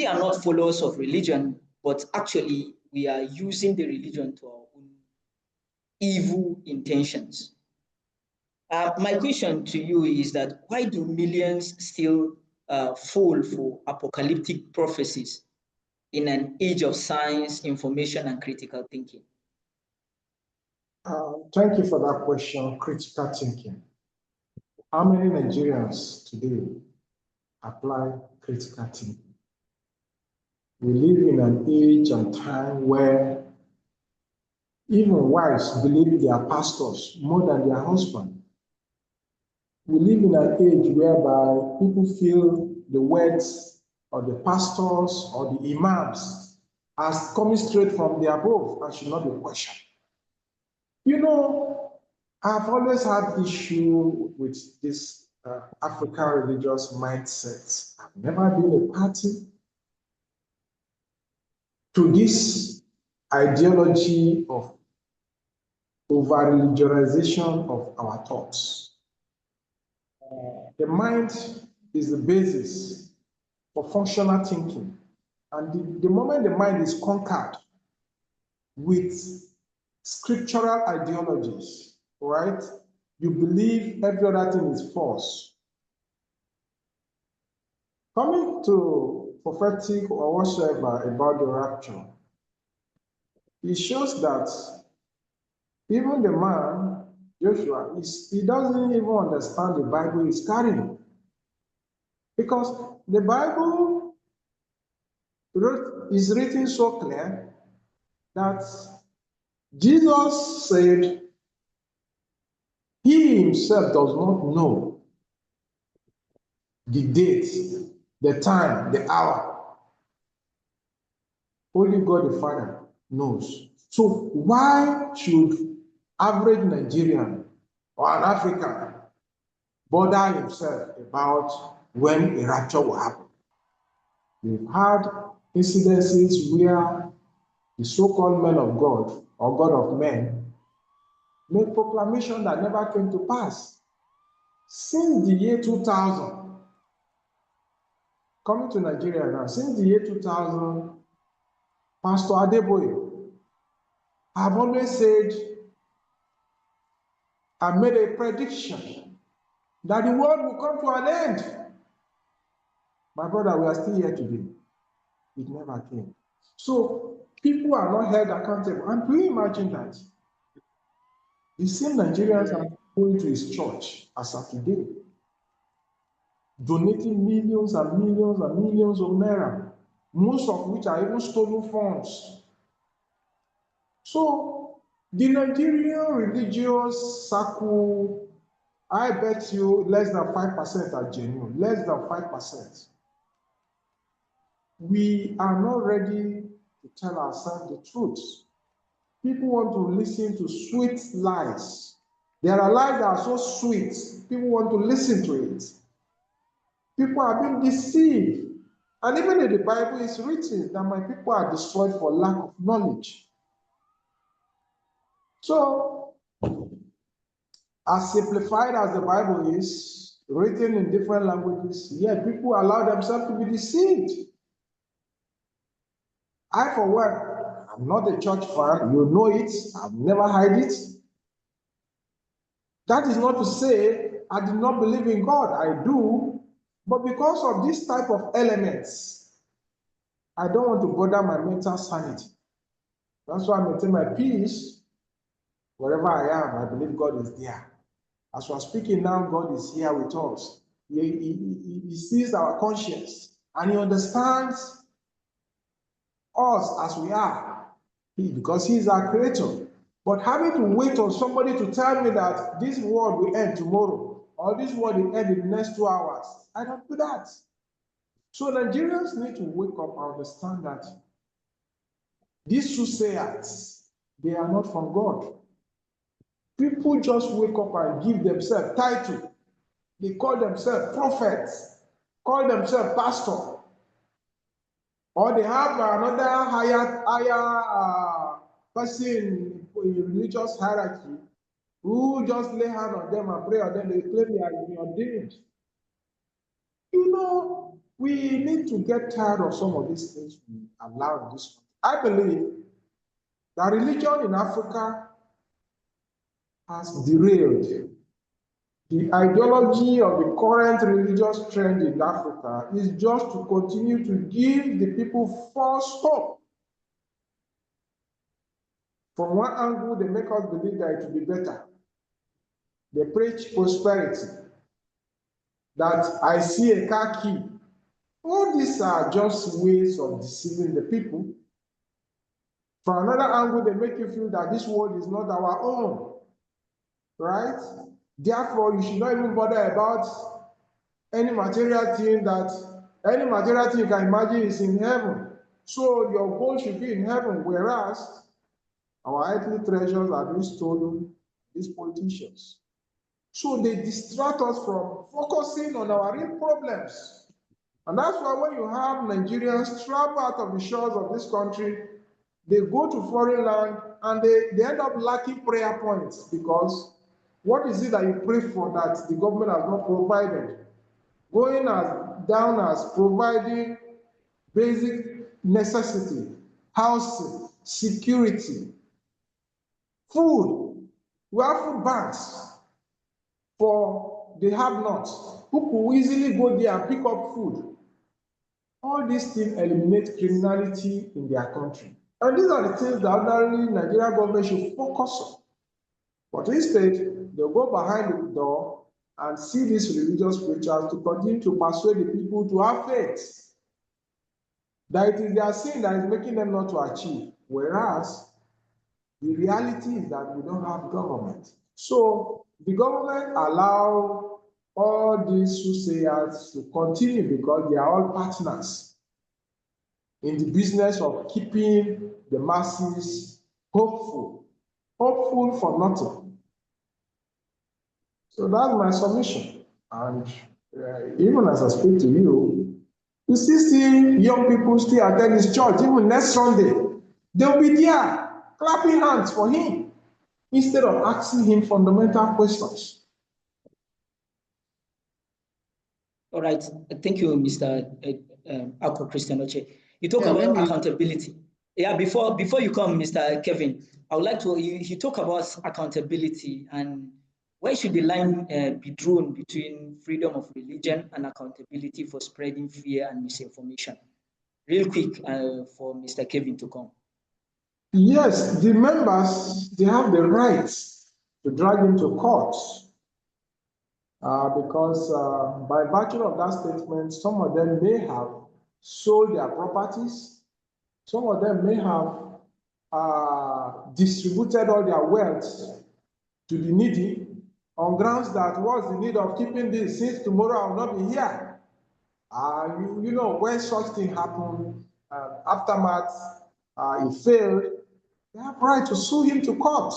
we are not followers of religion, but actually we are using the religion to our own evil intentions. My question to you is that why do millions still fall for apocalyptic prophecies in an age of science, information, and critical thinking? Thank you for that question, critical thinking. How many Nigerians today apply critical thinking? We live in an age and time where even wives believe their pastors more than their husband. We live in an age whereby people feel the words of the pastors or the imams as coming straight from the above and should not be questioned. You know, I've always had issue with this African religious mindset. I've never been a party to this ideology of over-religionization of our thoughts. The mind is the basis for functional thinking. And the moment the mind is conquered with scriptural ideologies, right, you believe every other thing is false. Coming to prophetic or whatsoever about the rapture, it shows that even the man, Joshua, he doesn't even understand the Bible is carrying. Because the Bible is written so clear that Jesus said he himself does not know the date, the time, the hour. Only God the Father knows. So why should average Nigerian or an African bother himself about when a rapture will happen? We've had incidences where the so-called men of God or God of men made proclamation that never came to pass. Since the year 2000, coming to Nigeria now, since the year 2000, Pastor Adeboye, I've always said, I made a prediction that the world will come to an end. My brother, we are still here today. It never came. So people are not held accountable. And do you imagine that? The same Nigerians are going to his church as of today, donating millions and millions and millions of naira, most of which are even stolen funds. So the Nigerian religious circle, I bet you less than 5% are genuine, less than 5%. We are not ready to tell ourselves the truth. People want to listen to sweet lies. There are lies that are so sweet, people want to listen to it. People are being deceived. And even in the Bible, it's written that my people are destroyed for lack of knowledge. So, as simplified as the Bible is, written in different languages, yet people allow themselves to be deceived. I, for one, I'm not a church fan. You know it. I've never hide it. That is not to say I do not believe in God. I do. But because of this type of elements, I don't want to bother my mental sanity. That's why I maintain my peace. Wherever I am, I believe God is there. As we're speaking now, God is here with us. He sees our conscience and he understands us as we are, because he is our creator. But having to wait on somebody to tell me that this world will end tomorrow or this world will end in the next 2 hours, I don't do that. So Nigerians need to wake up and understand that these soothsayers, they are not from God. People just wake up and give themselves title. They call themselves prophets, call themselves pastor, or they have another higher person in religious hierarchy who just lay hand on them and pray on them. They claim they are ordained. You know, We need to get tired of some of these things we allow in this country. I believe that religion in Africa has derailed. The ideology of the current religious trend in Africa is just to continue to give the people false hope. From one angle, they make us believe that it will be better. They preach prosperity, that I see a car key. All these are just ways of deceiving the people. From another angle, they make you feel that this world is not our own, right? Therefore, you should not even bother about any material thing you can imagine is in heaven. So your goal should be in heaven, whereas our earthly treasures are being stolen, these politicians. So they distract us from focusing on our real problems. And that's why when you have Nigerians travel out of the shores of this country, they go to foreign land and they end up lacking prayer points, because what is it that you pray for that the government has not provided? Going down as providing basic necessity, housing, security, food. We have food banks for the have-nots who could easily go there and pick up food. All these things eliminate criminality in their country. And these are the things that ordinarily Nigerian government should focus on. But instead, they'll go behind the door and see these religious preachers to continue to persuade the people to have faith. That it is their sin that is making them not to achieve. Whereas, the reality is that we don't have government. So, the government allow all these soothsayers to continue because they are all partners in the business of keeping the masses hopeful for nothing. So that's my submission. And even as I speak to you, you still see young people still attend his church. Even next Sunday, they'll be there clapping hands for him instead of asking him fundamental questions. All right. Thank you, Mr. Ako Christian Oche. You talk about accountability. Yeah, before you come, Mr. Kevin, I would like to, you talk about accountability, and where should the line be drawn between freedom of religion and accountability for spreading fear and misinformation? Real quick for Mr. Kevin to come. Yes, the members, they have the right to drag him to court because by virtue of that statement, some of them may have sold their properties, some of them may have distributed all their wealth to the needy on grounds that what's the need of keeping this since tomorrow I will not be here. You know, when such thing happened, aftermath, it failed, they have right to sue him to court.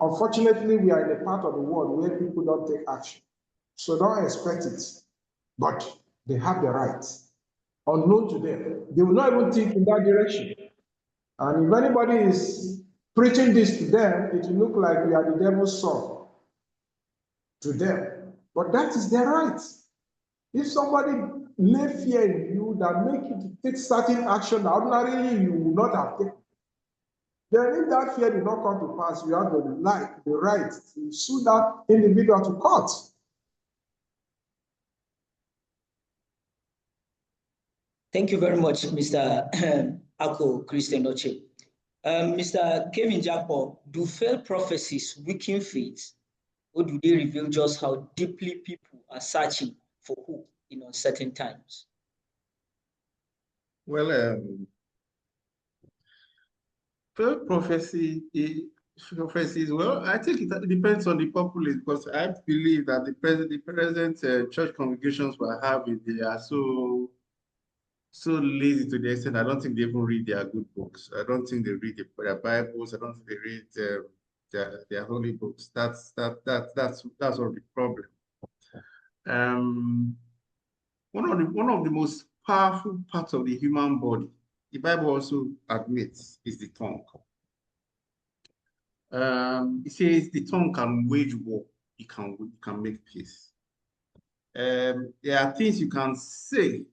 Unfortunately, we are in a part of the world where people don't take action. So don't expect it. But they have the right. Unknown to them. They will not even think in that direction. And if anybody is preaching this to them, it will look like we are the devil's son to them. But that is their right. If somebody lay fear in you that make you to take certain action that ordinarily you would not have taken, then if that fear did not come to pass, you have the right to sue that individual to court. Thank you very much, Mr. Ako Christian Oche. Mr. Kevin Japo, do failed prophecies weaken faith, or do they reveal just how deeply people are searching for hope in uncertain times? Well, failed prophecies, well, I think it depends on the populace, because I believe that the present church congregations we're having, they are so lazy to the extent I don't think they even read their good books. I don't think they read their Bibles. I don't think they read their holy books. That's all the problem. One of the most powerful parts of the human body, the Bible also admits, is the tongue. It says the tongue can wage war. It can make peace. There are things you can say,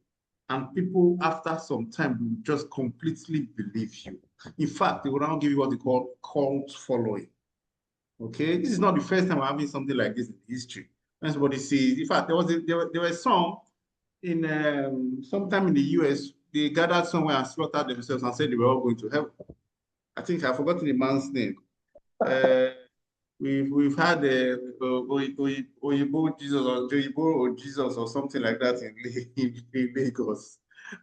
and people after some time will just completely believe you. In fact, they will now give you what they call cult following. Okay, this is not the first time we're having something like this in history. When somebody says, in fact, there were some in sometime in the US, they gathered somewhere and slaughtered themselves and said they were all going to heaven. I think I've forgotten the man's name. We've had Oyibo Jesus or Oyibo Jesus or something like that in Lagos.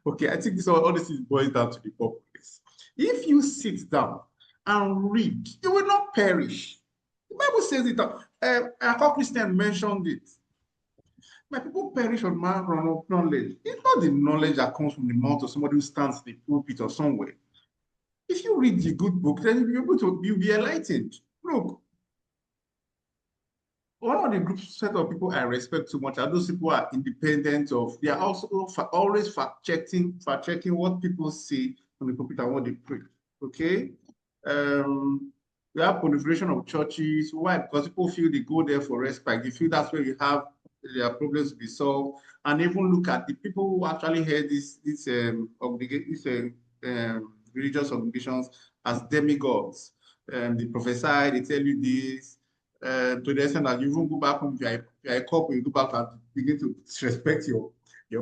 Okay, I think all this is boils down to the populace. If you sit down and read, you will not perish. The Bible says it. Our Christian mentioned it. My people perish on man of knowledge. It's not the knowledge that comes from the mouth of somebody who stands in the pulpit or somewhere. If you read the good book, then you'll be enlightened. Look, one of the group set of people I respect so much are those people who are independent of, they are also always fact-checking what people say on the pulpit and what they preach. Okay? We have proliferation of churches. Why? Because people feel they go there for respite. They feel that's where you have their problems to be solved. And even look at the people who actually heard these religious obligations as demigods. They prophesy, they tell you this, to the extent that you even go back home, if you're a couple, you go back and begin to disrespect your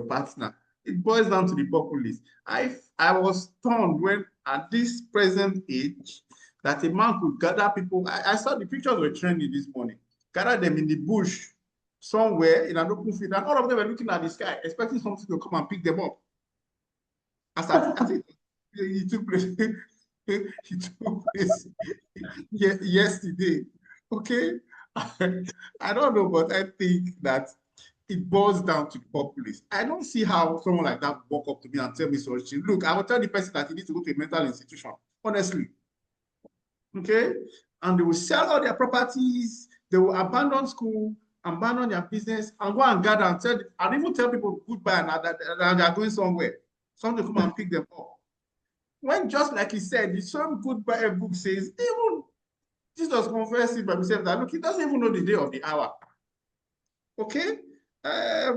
partner. It boils down to the populace. I was stunned when, at this present age, that a man could gather people. I saw the pictures were trending this morning. Gather them in the bush somewhere in an open field, and all of them were looking at the sky, expecting something to come and pick them up. As it took place, yesterday. Okay, I don't know, but I think that it boils down to the populace. I don't see how someone like that walk up to me and tell me such thing. Look, I will tell the person that he needs to go to a mental institution. Honestly, okay, and they will sell all their properties. They will abandon school, abandon their business, and go and gather and even tell people goodbye and they are going somewhere. Someone to come and pick them up. When, just like he said, the same goodbye book says, even Jesus confessed it by himself that, look, he doesn't even know the day or the hour. Okay? I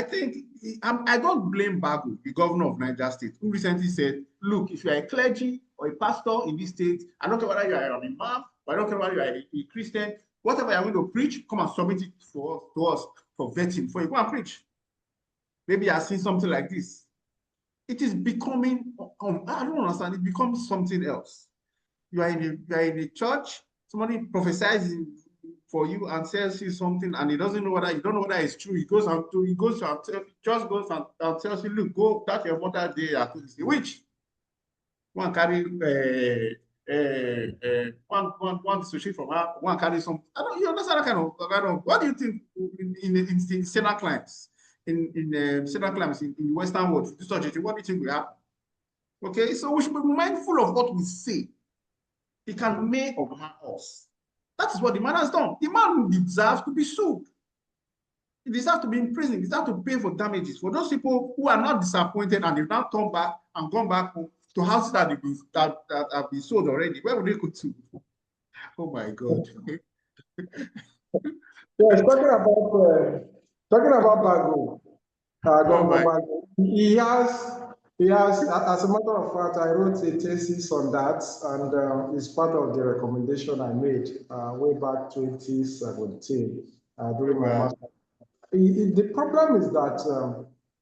think, I don't blame Bago, the governor of Niger State, who recently said, look, if you are a clergy or a pastor in this state, I don't care whether you are an imam, or I don't care whether you are a Christian, whatever you're going to preach, come and submit it to us for vetting before you go and preach. Maybe I've seen something like this. It is becoming, I don't understand, it becomes something else. You are in a church, somebody prophesies for you and tells you something, and he doesn't know whether, you don't know whether it's true. He goes and tells you, look, go, that's your mother day at which one carry one sushi from her, one carry some. I don't, you understand that kind of what do you think in Senate climes? In Senate climes in the Western world, what do you think will happen? Okay, so we should be mindful of what we say. It can make or harm us. That is what the man has done. The man deserves to be sued. He deserves to be in prison. He deserves to pay for damages. For those people who are not disappointed and they've now turned back and gone back home to houses that have been sold already, where would they go to? Oh my God. Yes, talking about Bago, Governor Bago, he has, as a matter of fact, I wrote a thesis on that, and it's part of the recommendation I made way back 2017 during my master's. The problem is that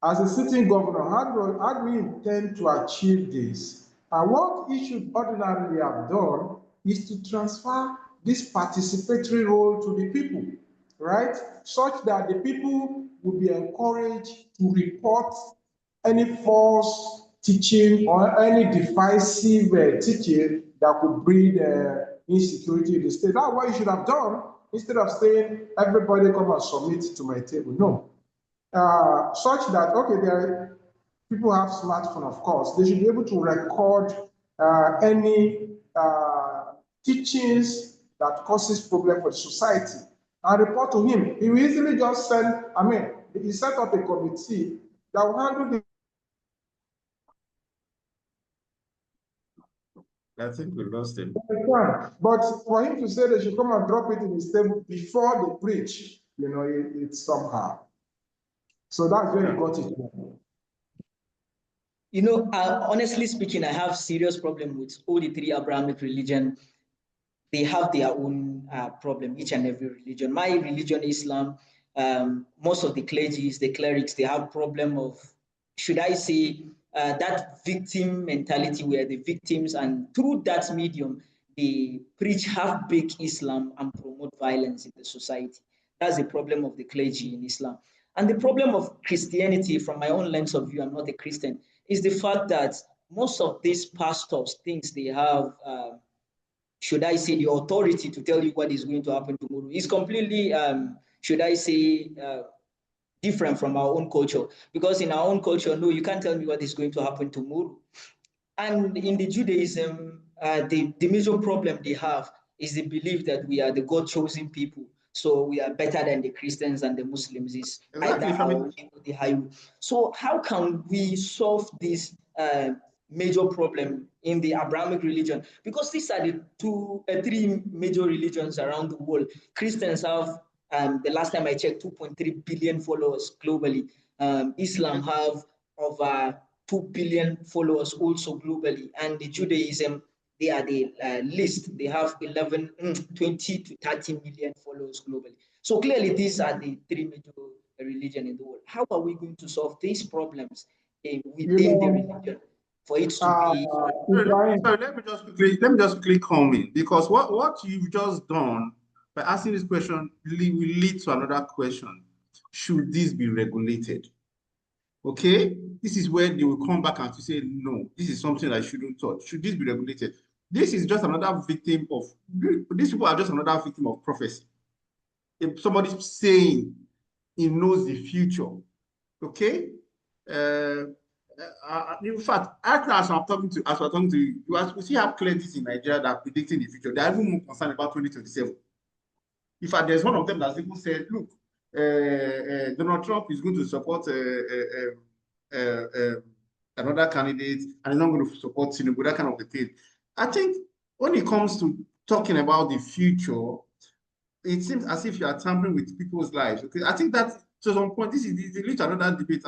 as a sitting governor, how do we intend to achieve this? And what he should ordinarily have done is to transfer this participatory role to the people, right? Such that the people will be encouraged to report any false teaching or any divisive teaching that could breed insecurity in the state. That's what you should have done instead of saying, everybody come and submit to my table. No. Such that, okay, people have smartphone, of course. They should be able to record any teachings that causes problem for the society and report to him. He will easily just send, he set up a committee that will handle the. I think we lost him. But for him to say they should come and drop it in his table before they preach, it's somehow. So that's where he got it wrong. Honestly speaking, I have serious problem with all the three Abrahamic religion. They have their own problem, each and every religion. My religion, Islam, most of the clergies, the clerics, they have problem of, should I say, that victim mentality where the victims, and through that medium, they preach half-baked Islam and promote violence in the society. That's the problem of the clergy in Islam. And the problem of Christianity, from my own lens of view, I'm not a Christian, is the fact that most of these pastors thinks they have should I say, the authority to tell you what is going to happen tomorrow is completely, should I say, different from our own culture. Because in our own culture, no, you can't tell me what is going to happen tomorrow. And in the Judaism, the major problem they have is the belief that we are the God-chosen people. So we are better than the Christians and the Muslims. Is Exactly. either our way or the highway. So how can we solve this major problem in the Abrahamic religion? Because these are the three major religions around the world. Christians have, the last time I checked, 2.3 billion followers globally. Islam have over 2 billion followers also globally. And the Judaism, they are the least. They have 20 to 30 million followers globally. So clearly, these are the three major religions in the world. How are we going to solve these problems within the religion for it to be? So let me just quickly come in, because what you've just done by asking this question will lead to another question. Should this be regulated? Okay, this is where they will come back and to say, no, this is something I shouldn't touch. Should this be regulated? This is just another victim of, these people are just another victim of prophecy. If somebody's saying he knows the future, okay? In fact, as we're talking to you, we still have clergies in Nigeria that are predicting the future. They are even more concerned about 2027. In fact, there's one of them that's even said, look, Donald Trump is going to support another candidate and he's not going to support Tinubu, that kind of a thing. I think when it comes to talking about the future, it seems as if you are tampering with people's lives. Okay, I think that to some point, this leads to another debate,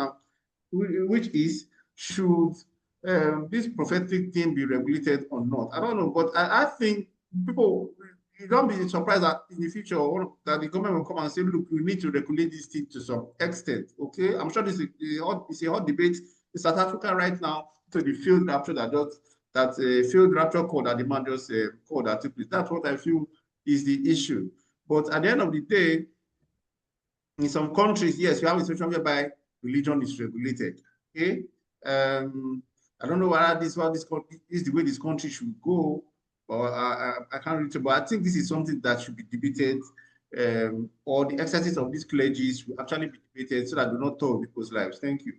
which is, should this prophetic thing be regulated or not? I don't know, but I think people, you don't be surprised that in the future that the government will come and say, look, we need to regulate this thing to some extent. Okay, I'm sure this is a hot debate in South Africa right now to the field rapture field rapture call that the man just called that took place. That's what I feel is the issue. But at the end of the day, in some countries, yes, you have a situation whereby religion is regulated. Okay, I don't know whether this is the way this country should go, or I can't reach it. But I think this is something that should be debated, or the exercise of these clergies will actually be debated so that do not touch people's lives. Thank you.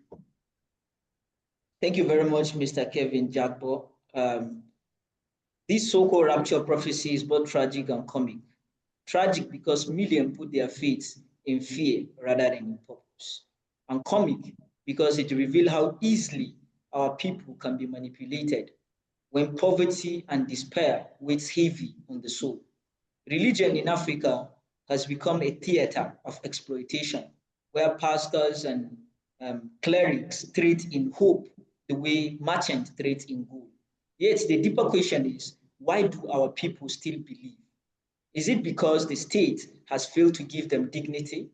Thank you very much, Mr. Kevin Jagbo. This so-called rapture prophecy is both tragic and comic. Tragic because millions put their faith in fear rather than in purpose. And comic because it reveals how easily our people can be manipulated when poverty and despair weighs heavy on the soul. Religion in Africa has become a theater of exploitation where pastors and clerics trade in hope the way merchants trade in gold. Yet the deeper question is, why do our people still believe? Is it because the state has failed to give them dignity?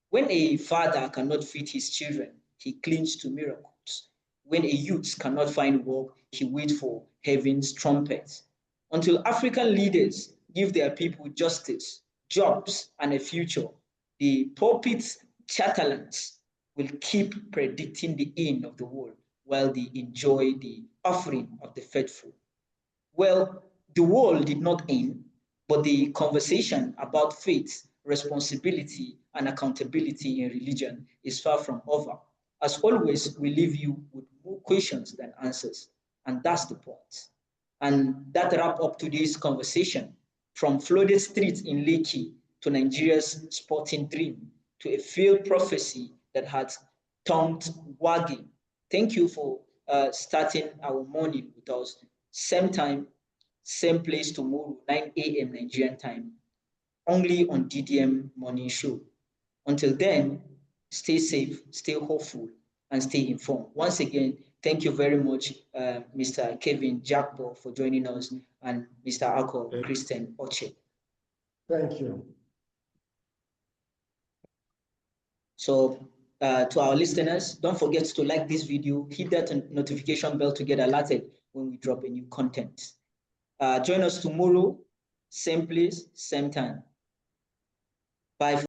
When a father cannot feed his children, he clings to miracles. When a youth cannot find work, he waits for heaven's trumpet. Until African leaders give their people justice, jobs, and a future, the pulpit chatterlands will keep predicting the end of the world while they enjoy the offering of the faithful. Well, the world did not end, but the conversation about faith, responsibility, and accountability in religion is far from over. As always, we leave you with more questions than answers, and that's the point. And that wraps up today's conversation, from flooded streets in Lekki to Nigeria's sporting dream to a failed prophecy that had tongued wagging. Thank you for starting our morning with us. Same time, same place tomorrow, 9 a.m. Nigerian time, only on DDM Morning Show. Until then, stay safe, stay hopeful, and stay informed. Once again, thank you very much, Mr. Kevin Jackbo, for joining us, and Mr. Alco Christian Oche. Thank you. So to our listeners, don't forget to like this video, hit that notification bell to get alerted when we drop a new content. Join us tomorrow, same place, same time. Bye.